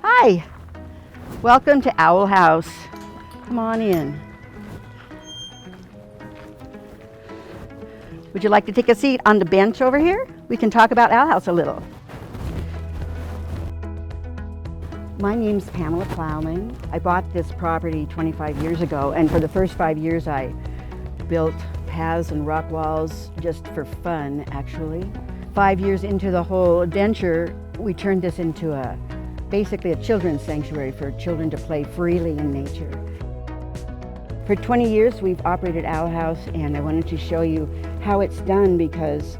Hi, welcome to Owl House. Come on in. Would you like to take a seat on the bench over here? We can talk about Owl House a little. My name's Pamela Plowman. I bought this property 25 years ago, and for the first 5 years I built paths and rock walls just for fun, actually. 5 years into the whole adventure, we turned this into basically a children's sanctuary for children to play freely in nature. For 20 years we've operated Owl House, and I wanted to show you how it's done because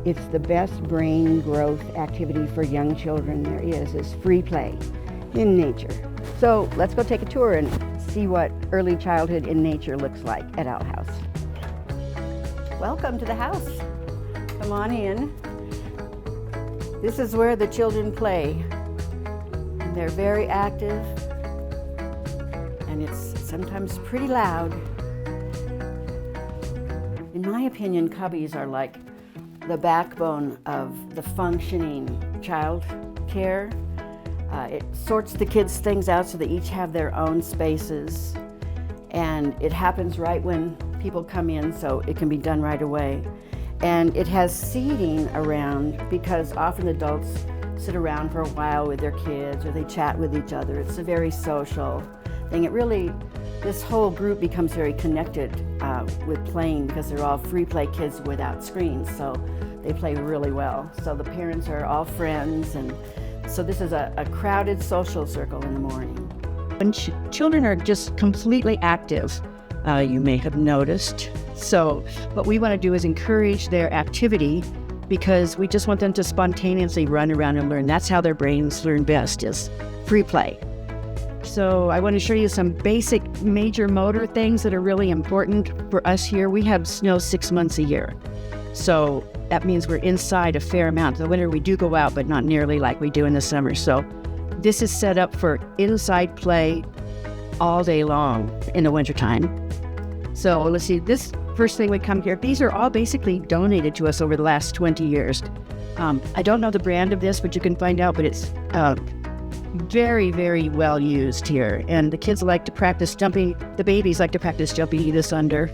it's the best brain growth activity for young children there is free play in nature. So let's go take a tour and see what early childhood in nature looks like at Owl House. Welcome to the house. Come on in. This is where the children play. And they're very active, and it's sometimes pretty loud. In my opinion, cubbies are like the backbone of the functioning child care. It sorts the kids' things out so they each have their own spaces, and it happens right when people come in, so it can be done right away. And it has seating around because often adults sit around for a while with their kids or they chat with each other. It's a very social thing. This whole group becomes very connected with playing because they're all free play kids without screens, so they play really well. So the parents are all friends, and so this is a crowded social circle in the morning. When children are just completely active, you may have noticed. So what we want to do is encourage their activity because we just want them to spontaneously run around and learn. That's how their brains learn best, is free play. So I want to show you some basic major motor things that are really important for us here. We have snow 6 months a year. So that means we're inside a fair amount. In the winter we do go out, but not nearly like we do in the summer. So this is set up for inside play all day long in the wintertime. So let's see, this first thing we come here, these are all basically donated to us over the last 20 years. I don't know the brand of this, but you can find out, but it's very, very well used here. And the kids like to practice jumping, the babies like to practice jumping this under.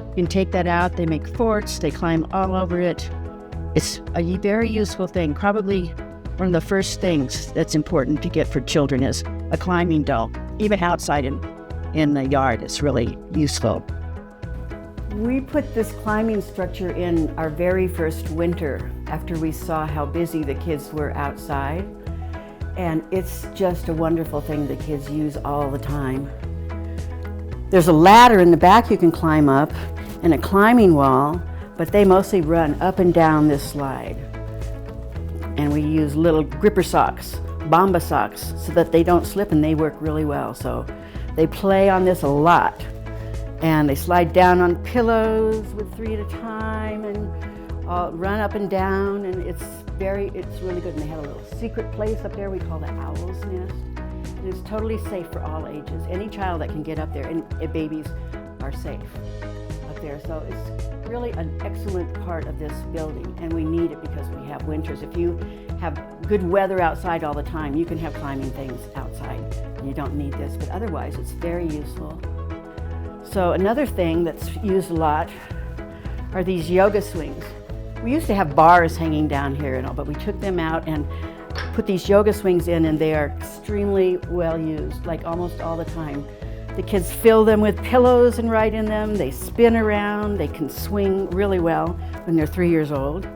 You can take that out, they make forts, they climb all over it. It's a very useful thing. Probably one of the first things that's important to get for children is a climbing doll. Even outside in the yard, it's really useful. We put this climbing structure in our very first winter after we saw how busy the kids were outside. And it's just a wonderful thing the kids use all the time. There's a ladder in the back you can climb up and a climbing wall, but they mostly run up and down this slide. And we use little gripper socks, Bomba socks, so that they don't slip, and they work really well. So they play on this a lot. And they slide down on pillows with 3 at a time and run up and down, and it's really good. And they have a little secret place up there we call the Owl's Nest. And it's totally safe for all ages. Any child that can get up there, and babies are safe up there. So it's really an excellent part of this building, and we need it because we have winters. If you have good weather outside all the time, you can have climbing things outside, and you don't need this, but otherwise it's very useful. So another thing that's used a lot are these yoga swings. We used to have bars hanging down here and all, but we took them out and put these yoga swings in, and they are extremely well used, like almost all the time. The kids fill them with pillows and ride in them. They spin around. They can swing really well when they're 3 years old.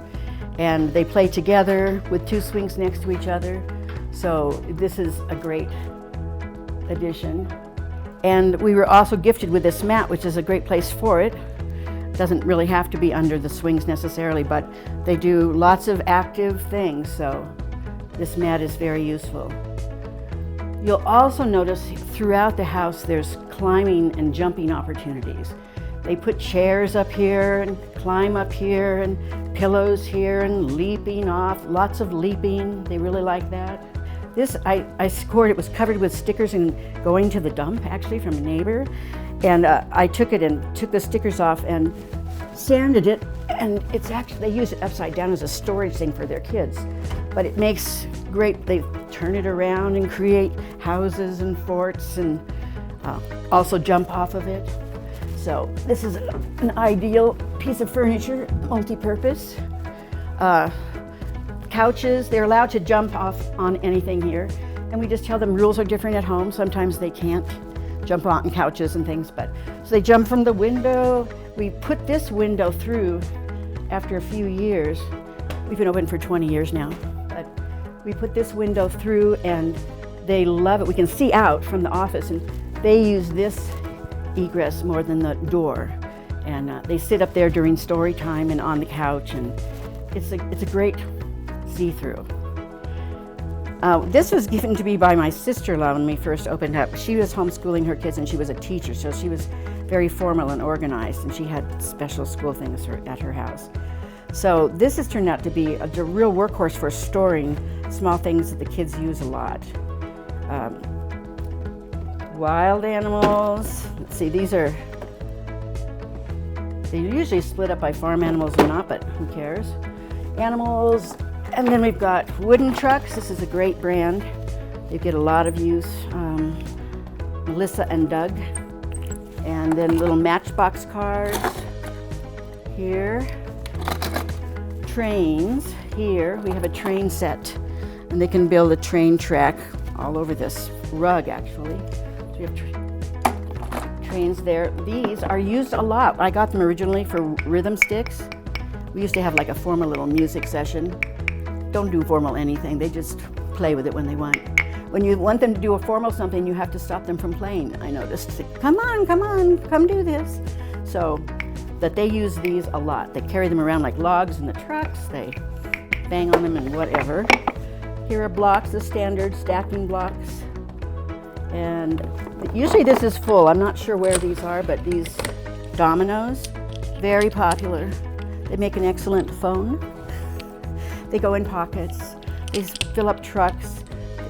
And they play together with 2 swings next to each other. So this is a great addition. And we were also gifted with this mat, which is a great place for it. Doesn't really have to be under the swings necessarily, but they do lots of active things, so this mat is very useful. You'll also notice throughout the house there's climbing and jumping opportunities. They put chairs up here and climb up here and pillows here and leaping off, lots of leaping. They really like that. This, I scored, it was covered with stickers and going to the dump actually from a neighbor. And I took it and took the stickers off and sanded it, and it's actually, they use it upside down as a storage thing for their kids. but it makes great, they turn it around and create houses and forts and also jump off of it. So this is an ideal piece of furniture, multi-purpose. Couches, they're allowed to jump off on anything here. And we just tell them rules are different at home. Sometimes they can't jump on couches and things, but so they jump from the window. We put this window through after a few years. We've been open for 20 years now, but we put this window through and they love it. We can see out from the office and they use this egress more than the door. And they sit up there during story time and on the couch, and it's a great see-through. This was given to me by my sister-in-law when we first opened up. She was homeschooling her kids and she was a teacher, so she was very formal and organized, and she had special school things at her house. So this has turned out to be a real workhorse for storing small things that the kids use a lot. Wild animals. Let's see, they're usually split up by farm animals or not, but who cares? Animals, and then we've got wooden trucks. This is a great brand. They get a lot of use. Melissa and Doug. And then little matchbox cars here. Trains here. We have a train set, and they can build a train track all over this rug, actually. So we have trains there. These are used a lot. I got them originally for rhythm sticks. We used to have like a formal little music session. Don't do formal anything. They just play with it when they want. When you want them to do a formal something, you have to stop them from playing. I noticed. Come on, come do this. So that they use these a lot. They carry them around like logs in the trucks. They bang on them and whatever. Here are blocks, the standard stacking blocks. And usually this is full. I'm not sure where these are, but these dominoes, very popular. They make an excellent phone. They go in pockets. They fill up trucks.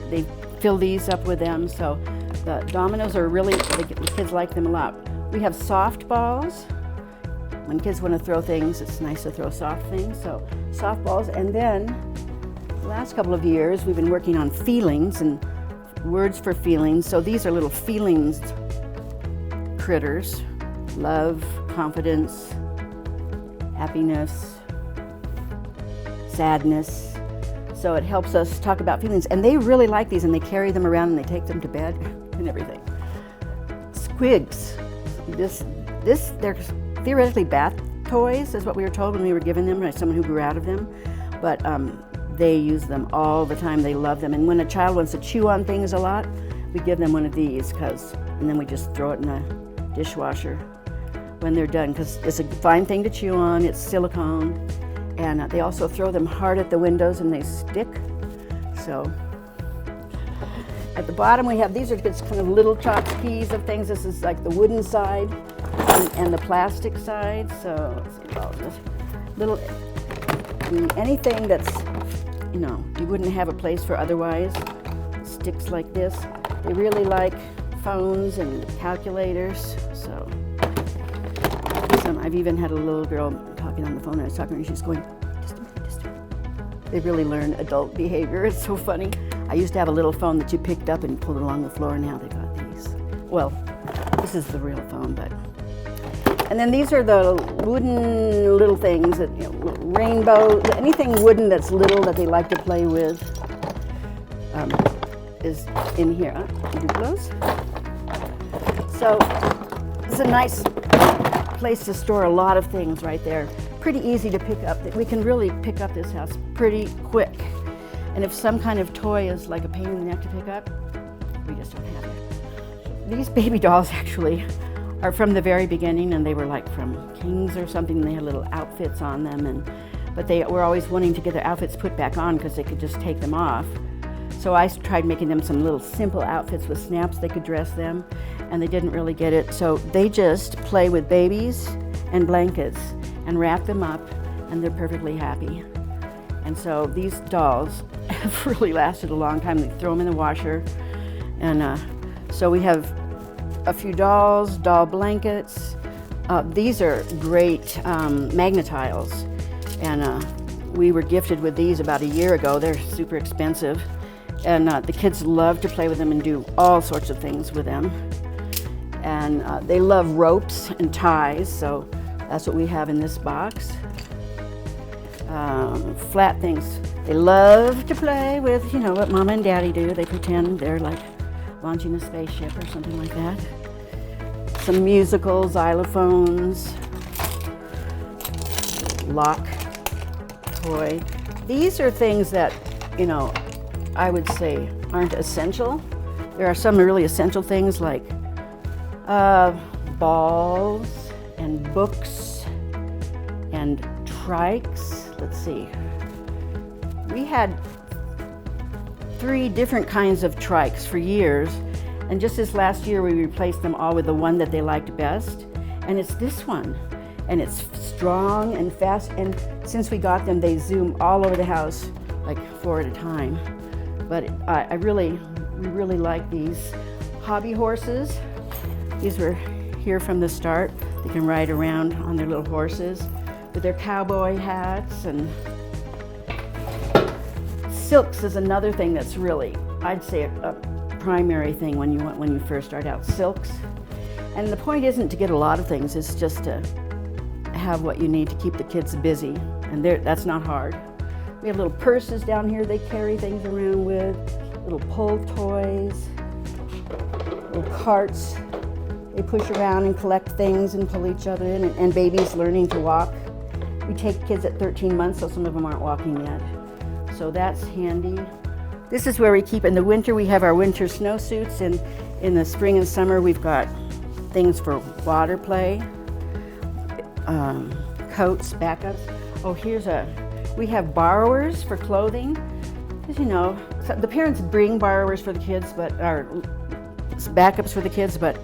They fill these up with them. So the dominoes are really, the kids like them a lot. We have softballs. When kids want to throw things, it's nice to throw soft things. So softballs. And then the last couple of years, we've been working on feelings and words for feelings. So these are little feelings critters. Love, confidence, happiness, sadness. So it helps us talk about feelings. And they really like these, and they carry them around and they take them to bed and everything. Squigs. They're theoretically bath toys, is what we were told when we were given them by someone who grew out of them. But they use them all the time. They love them. And when a child wants to chew on things a lot, we give them one of these, and then we just throw it in the dishwasher when they're done, because it's a fine thing to chew on. It's silicone. And they also throw them hard at the windows and they stick. So at the bottom we have, these are just kind of little tchotchkes of things. This is like the wooden side and the plastic side. So let's see about this. Anything that's, you wouldn't have a place for otherwise. Sticks like this. They really like phones and calculators. So I've even had a little girl talking on the phone. I was talking to her and she's going, just a minute. They really learn adult behavior. It's so funny. I used to have a little phone that you picked up and pulled it along the floor. Now they got these. Well, this is the real phone, but. And then these are the wooden little things that, rainbow, anything wooden that's little that they like to play with is in here. Duplos. So it's a nice place to store a lot of things right there. Pretty easy to pick up. We can really pick up this house pretty quick. And if some kind of toy is like a pain in the neck to pick up, we just don't have it. These baby dolls actually are from the very beginning, and they were like from Kings or something, and they had little outfits on them, but they were always wanting to get their outfits put back on because they could just take them off. So I tried making them some little simple outfits with snaps they could dress them, and they didn't really get it. So they just play with babies and blankets and wrap them up, and they're perfectly happy. And so these dolls have really lasted a long time. They throw them in the washer, and so we have a few dolls, doll blankets. These are great Magnetiles, and We were gifted with these about a year ago. They're super expensive. And the kids love to play with them and do all sorts of things with them. And they love ropes and ties, so that's what we have in this box. Flat things. They love to play with, you know, what Mama and Daddy do. They pretend they're like launching a spaceship or something like that. Some musical xylophones. Lock toy. These are things that, you know, I would say aren't essential. There are some really essential things like balls and books and trikes. Let's see. We had 3 different kinds of trikes for years, and just this last year we replaced them all with the one that they liked best, and it's this one. And it's strong and fast, and since we got them, they zoom all over the house, like 4 at a time. But we really like these. Hobby horses. These were here from the start. They can ride around on their little horses with their cowboy hats. And silks is another thing that's really, I'd say, a primary thing when you first start out. Silks. And the point isn't to get a lot of things, it's just to have what you need to keep the kids busy, and that's not hard. We have little purses down here they carry things around with, little pull toys, little carts they push around and collect things and pull each other in, and babies learning to walk. We take kids at 13 months, so some of them aren't walking yet. So that's handy. This is where we keep, in the winter we have our winter snowsuits, and in the spring and summer we've got things for water play. Coats, backups. Oh, we have borrowers for clothing. Because, you know, the parents bring borrowers for the kids, or backups for the kids, but,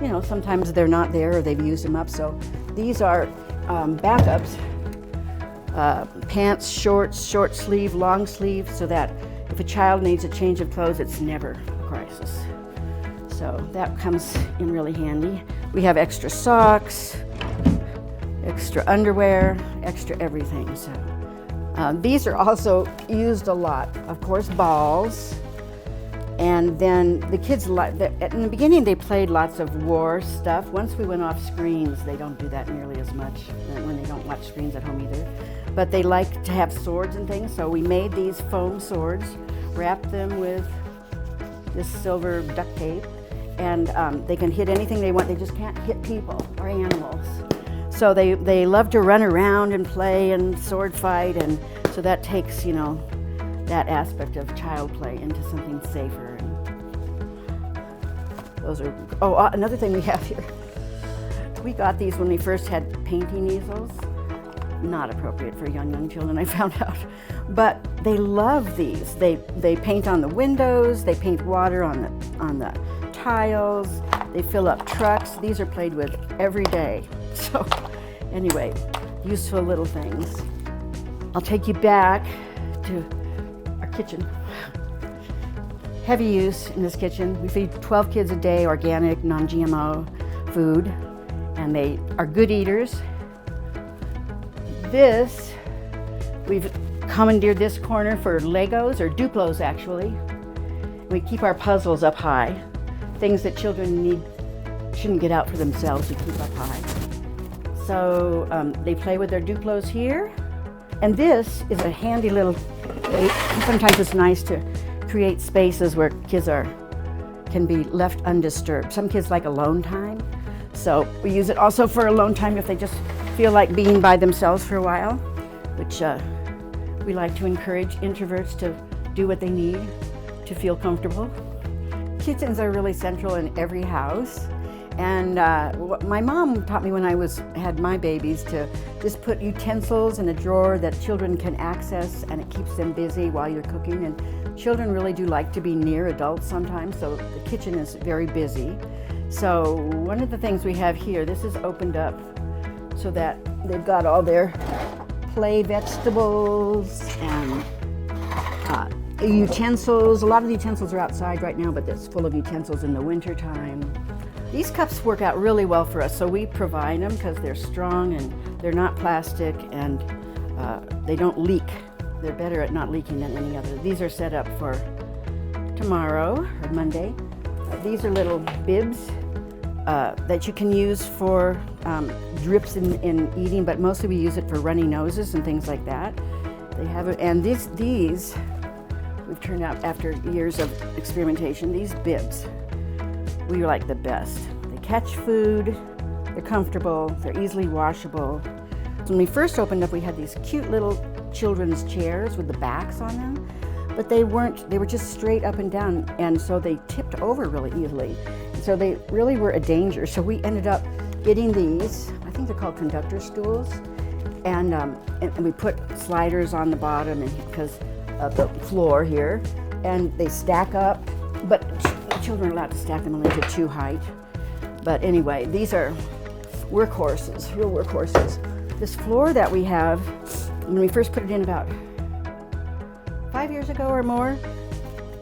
you know, sometimes they're not there or they've used them up. So these are backups, pants, shorts, short sleeve, long sleeve, so that if a child needs a change of clothes, it's never a crisis. So that comes in really handy. We have extra socks, extra underwear, extra everything. So these are also used a lot. Of course, balls. And then the kids, in the beginning they played lots of war stuff. Once we went off screens, they don't do that nearly as much when they don't watch screens at home either. But they like to have swords and things, so we made these foam swords, wrapped them with this silver duct tape, and they can hit anything they want. They just can't hit people or animals. So they love to run around and play and sword fight, and so that takes, you know, that aspect of child play into something safer. And those are, another thing we have here. We got these when we first had painting easels. Not appropriate for young children, I found out. But they love these. They paint on the windows, they paint water on the tiles, they fill up trucks. These are played with every day. So anyway, useful little things. I'll take you back to our kitchen. Heavy use in this kitchen. We feed 12 kids a day organic, non-GMO food, and they are good eaters. We've commandeered this corner for Legos, or Duplos actually. We keep our puzzles up high. Things that children shouldn't get out for themselves, we keep up high. So they play with their Duplos here. And this is a handy little, sometimes it's nice to create spaces where kids can be left undisturbed. Some kids like alone time, so we use it also for alone time if they just feel like being by themselves for a while, which we like to encourage introverts to do what they need to feel comfortable. Kitchens are really central in every house. And my mom taught me when I had my babies to just put utensils in a drawer that children can access, and it keeps them busy while you're cooking. And children really do like to be near adults sometimes, so the kitchen is very busy. So one of the things we have here, this is opened up so that they've got all their play vegetables and utensils. A lot of the utensils are outside right now, but it's full of utensils in the winter time. These cups work out really well for us, so we provide them because they're strong and they're not plastic, and they don't leak. They're better at not leaking than any other. These are set up for tomorrow or Monday. These are little bibs that you can use for drips in eating, but mostly we use it for runny noses and things like that. They have it, and these we've turned out after years of experimentation. These bibs we like the best. They catch food, they're comfortable, they're easily washable. When we first opened up, we had these cute little children's chairs with the backs on them, but they were just straight up and down, and so they tipped over really easily. So they really were a danger. So we ended up getting these, I think they're called conductor stools, and we put sliders on the bottom and because of the floor here, and they stack up, but children are allowed to stack them only to 2 height. But anyway, these are workhorses, real workhorses. This floor that we have, when we first put it in about 5 years ago or more,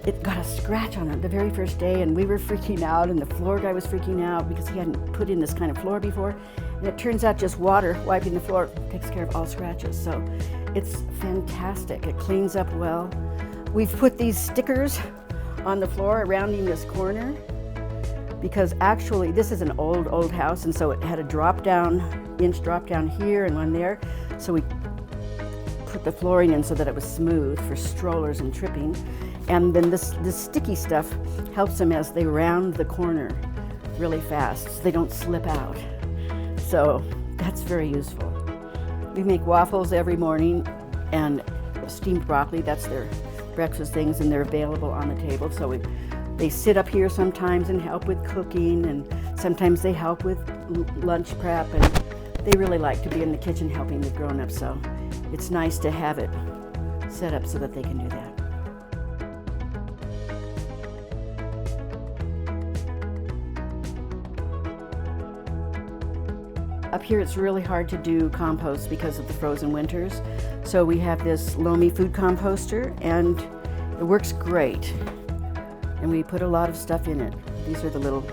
it got a scratch on it the very first day, and we were freaking out, and the floor guy was freaking out because he hadn't put in this kind of floor before. And it turns out just water wiping the floor takes care of all scratches. So it's fantastic. It cleans up well. We've put these stickers on the floor surrounding this corner because actually this is an old house, and so it had a inch drop down here and one there. So we put the flooring in so that it was smooth for strollers and tripping. And then this sticky stuff helps them as they round the corner really fast so they don't slip out. So that's very useful. We make waffles every morning and steamed broccoli, that's their breakfast things, and they're available on the table. So they sit up here sometimes and help with cooking, and sometimes they help with lunch prep, and they really like to be in the kitchen helping the grown-ups. So it's nice to have it set up so that they can do that. Up here it's really hard to do compost because of the frozen winters. So we have this Lomi food composter, and it works great. And we put a lot of stuff in it. These are the little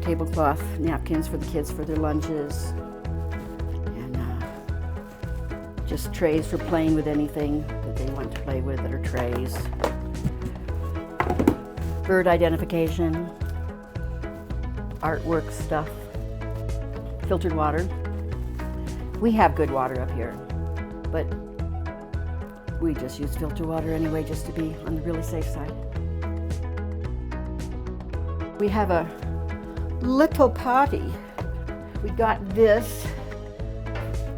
tablecloth napkins for the kids for their lunches. And just trays for playing with anything that they want to play with that are trays. Bird identification, artwork stuff. Filtered water. We have good water up here, but we just use filtered water anyway, just to be on the really safe side. We have a little potty. We got this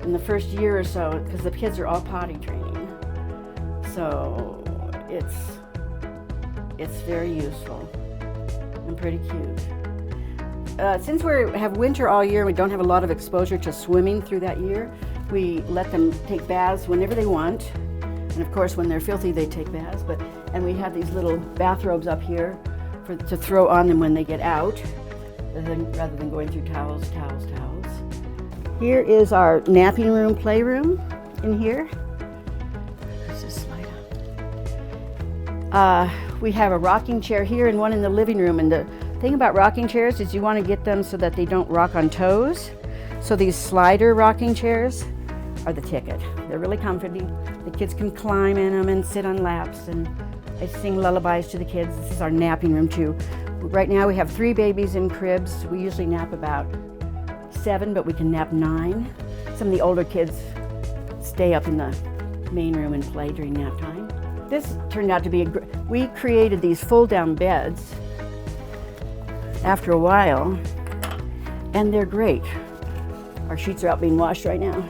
in the first year or so because the kids are all potty training. So it's very useful and pretty cute. Since we have winter all year, we don't have a lot of exposure to swimming through that year. We let them take baths whenever they want, and of course when they're filthy they take baths. And we have these little bathrobes up here to throw on them when they get out, rather than going through towels. Here is our napping room, playroom in here. There's this slide up. We have a rocking chair here and one in the living room, and the thing about rocking chairs is you want to get them so that they don't rock on toes. So these slider rocking chairs are the ticket. They're really comfortable. The kids can climb in them and sit on laps, and I sing lullabies to the kids. This is our napping room too. Right now we have 3 babies in cribs. We usually nap about 7, but we can nap 9. Some of the older kids stay up in the main room and play during nap time. This turned out to be we created these fold-down beds after a while, and they're great. Our sheets are out being washed right now,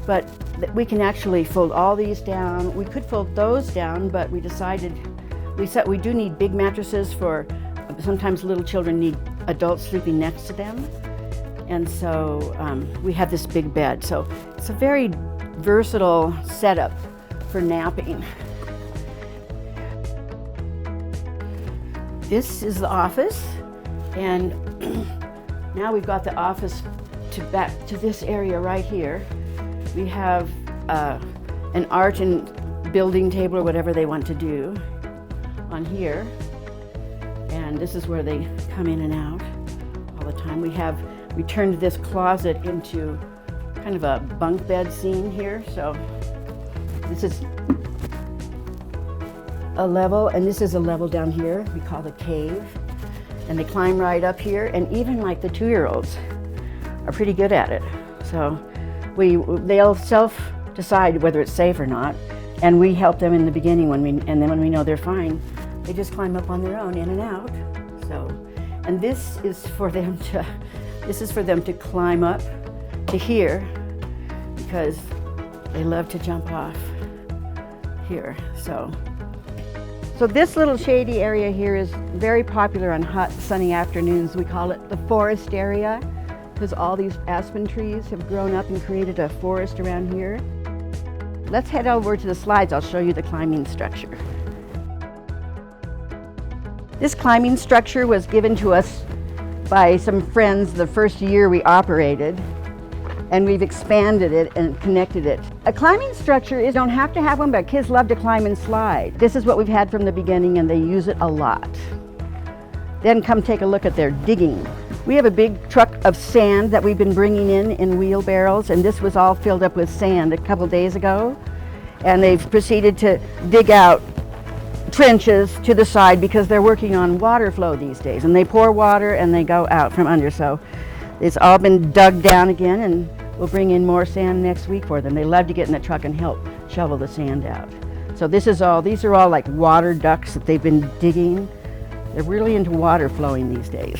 but we can actually fold all these down. We could fold those down, but we decided we do need big mattresses for sometimes little children need adults sleeping next to them, and so we have this big bed. So it's a very versatile setup for napping. This is the office. And now we've got the office back to this area right here. We have an art and building table or whatever they want to do on here. And this is where they come in and out all the time. We turned this closet into kind of a bunk bed scene here. So this is a level, and this is a level down here we call the cave. And they climb right up here, and even like the 2-year-olds are pretty good at it. So they'll self-decide whether it's safe or not, and we help them in the beginning and then when we know they're fine, they just climb up on their own, in and out. So, and this is for them to climb up to here, because they love to jump off here. So this little shady area here is very popular on hot, sunny afternoons. We call it the forest area, because all these aspen trees have grown up and created a forest around here. Let's head over to the slides. I'll show you the climbing structure. This climbing structure was given to us by some friends the first year we operated, and we've expanded it and connected it. A climbing structure is, don't have to have one, but kids love to climb and slide. This is what we've had from the beginning, and they use it a lot. Then come take a look at their digging. We have a big truck of sand that we've been bringing in wheelbarrows, and this was all filled up with sand a couple days ago. And they've proceeded to dig out trenches to the side because they're working on water flow these days. And they pour water and they go out from under. So it's all been dug down again, and we'll bring in more sand next week for them. They love to get in the truck and help shovel the sand out. So these are all like water ducts that they've been digging. They're really into water flowing these days.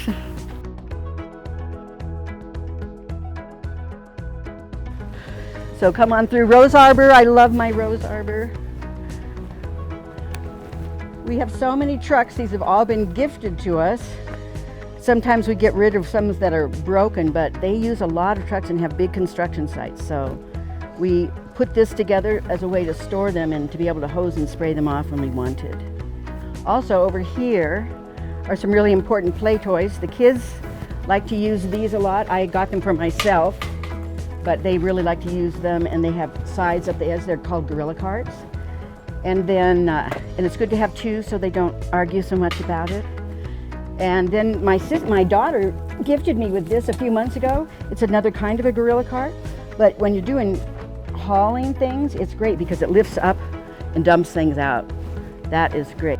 So come on through Rose Arbor. I love my Rose Arbor. We have so many trucks. These have all been gifted to us. Sometimes we get rid of some that are broken, but they use a lot of trucks and have big construction sites. So we put this together as a way to store them and to be able to hose and spray them off when we wanted. Also over here are some really important play toys. The kids like to use these a lot. I got them for myself, but they really like to use them, and they have sides up the edge. They're called gorilla carts. And then, and it's good to have two so they don't argue so much about it. And then my daughter gifted me with this a few months ago. It's another kind of a gorilla cart, but when you're doing hauling things, it's great because it lifts up and dumps things out. That is great.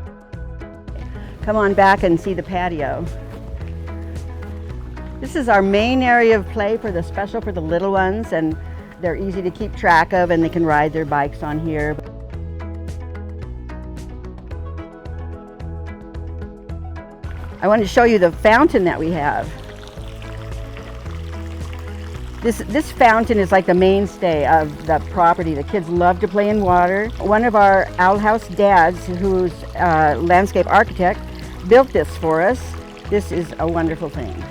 Come on back and see the patio. This is our main area of play for the little ones, and they're easy to keep track of, and they can ride their bikes on here. I want to show you the fountain that we have. This fountain is like the mainstay of the property. The kids love to play in water. One of our Owl House dads, who's a landscape architect, built this for us. This is a wonderful thing.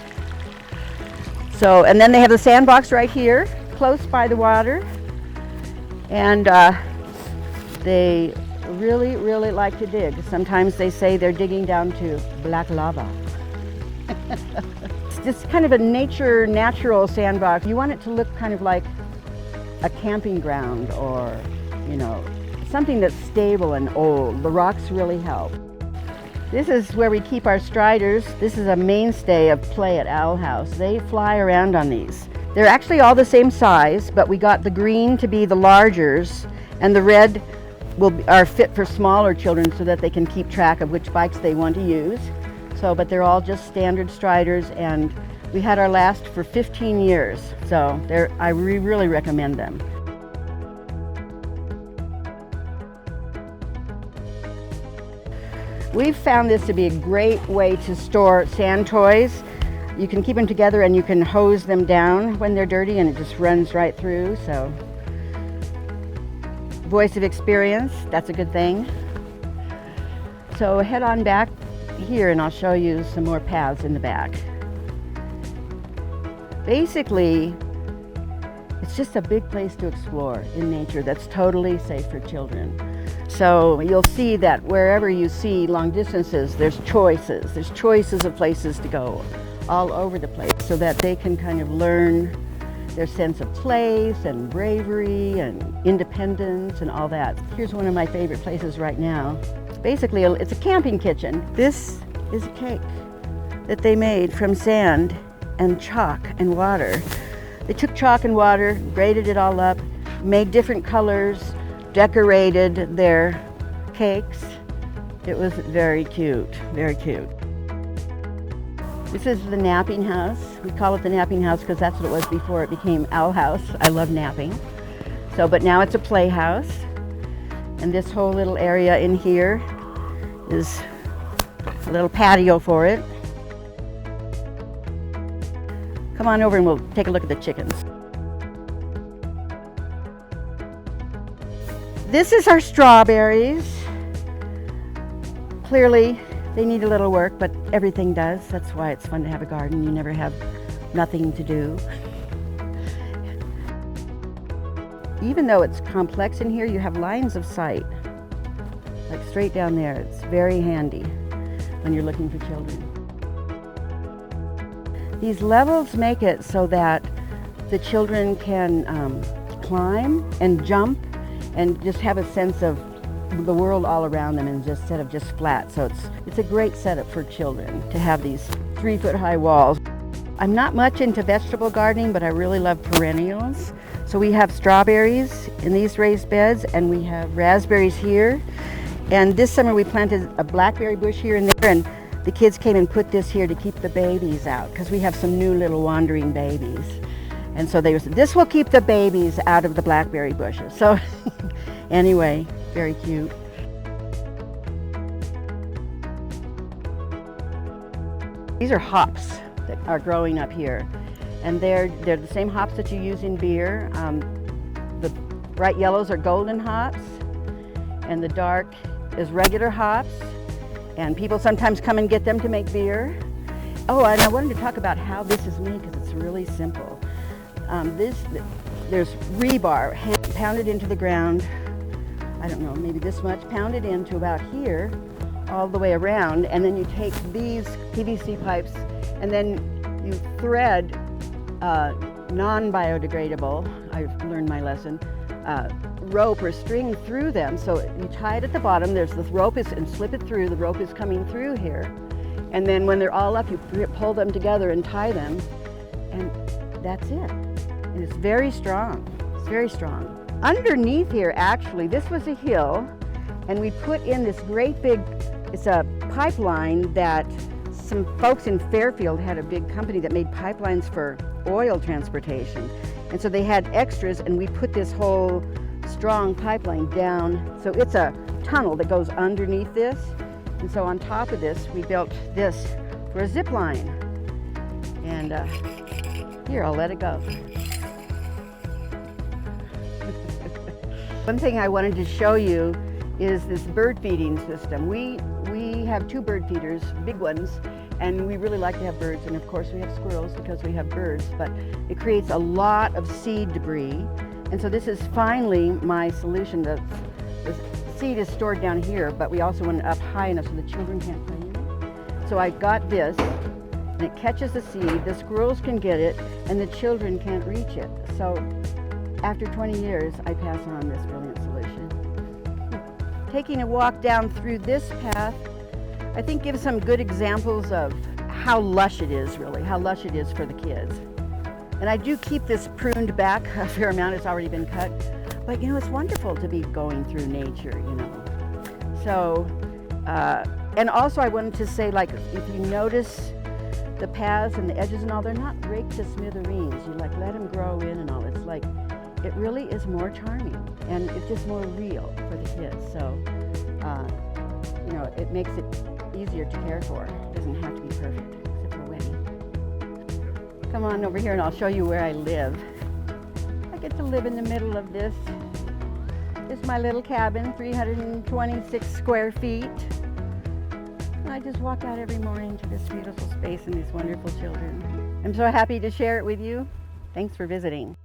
So, and then they have the sandbox right here, close by the water. And they really, really like to dig. Sometimes they say they're digging down to black lava. It's just kind of a natural sandbox. You want it to look kind of like a camping ground, or, you know, something that's stable and old. The rocks really help. This is where we keep our striders. This is a mainstay of play at Owl House. They fly around on these. They're actually all the same size, but we got the green to be the largers, and the red are fit for smaller children so that they can keep track of which bikes they want to use. So, but they're all just standard striders, and we had our last for 15 years. So I really recommend them. We've found this to be a great way to store sand toys. You can keep them together and you can hose them down when they're dirty, and it just runs right through. So, voice of experience, that's a good thing. So head on back here and I'll show you some more paths in the back. Basically, it's just a big place to explore in nature that's totally safe for children. So you'll see that wherever you see long distances, there's choices. There's choices of places to go all over the place so that they can kind of learn their sense of place and bravery and independence and all that. Here's one of my favorite places right now. Basically, it's a camping kitchen. This is a cake that they made from sand and chalk and water. They took chalk and water, braided it all up, made different colors, decorated their cakes. It was very cute, very cute. This is the napping house. We call it the napping house because that's what it was before it became Owl House. I love napping. So, but now it's a playhouse. And this whole little area in here is a little patio for it. Come on over and we'll take a look at the chickens. This is our strawberries. Clearly, they need a little work, but everything does. That's why it's fun to have a garden. You never have nothing to do. Even though it's complex in here, you have lines of sight, like straight down there. It's very handy when you're looking for children. These levels make it so that the children can climb and jump and just have a sense of the world all around them instead of just flat. So it's a great setup for children to have these 3-foot-high walls. I'm not much into vegetable gardening, but I really love perennials. So we have strawberries in these raised beds, and we have raspberries here. And this summer we planted a blackberry bush here and there, and the kids came and put this here to keep the babies out, because we have some new little wandering babies. And so they said, this will keep the babies out of the blackberry bushes. So anyway, very cute. These are hops that are growing up here. And they're the same hops that you use in beer. The bright yellows are golden hops, and the dark is regular hops. And people sometimes come and get them to make beer. Oh, and I wanted to talk about how this is made because it's really simple. There's rebar pounded into the ground. I don't know, maybe this much, pounded into about here, all the way around, and then you take these PVC pipes and then you thread non-biodegradable, I've learned my lesson, rope or string through them. So you tie it at the bottom, there's the rope and slip it through, the rope is coming through here. And then when they're all up, you pull them together and tie them, and that's it. And it's very strong, it's very strong. Underneath here, actually, this was a hill, and we put in this great big, it's a pipeline that some folks in Fairfield had a big company that made pipelines for oil transportation. And so they had extras, and we put this whole strong pipeline down. So it's a tunnel that goes underneath this. And so on top of this, we built this for a zip line. And here, I'll let it go. One thing I wanted to show you is this bird feeding system. We have 2 bird feeders, big ones, and we really like to have birds, and of course we have squirrels because we have birds, but it creates a lot of seed debris. And so this is finally my solution. The seed is stored down here, but we also want it up high enough so the children can't play in it. So I got this, and it catches the seed, the squirrels can get it, and the children can't reach it. So after 20 years, I pass on this brilliant solution. Taking a walk down through this path, I think gives some good examples of how lush it is, really, how lush it is for the kids. And I do keep this pruned back a fair amount, it's already been cut. But you know, it's wonderful to be going through nature, you know. So, and also I wanted to say, like, if you notice the paths and the edges and all, they're not raked to smithereens. You like let them grow in and all. It's like, it really is more charming, and it's just more real for the kids. So, you know, it makes it easier to care for. It doesn't have to be perfect, except for Winnie. Come on over here and I'll show you where I live. I get to live in the middle of this. This is my little cabin, 326 square feet. And I just walk out every morning to this beautiful space and these wonderful children. I'm so happy to share it with you. Thanks for visiting.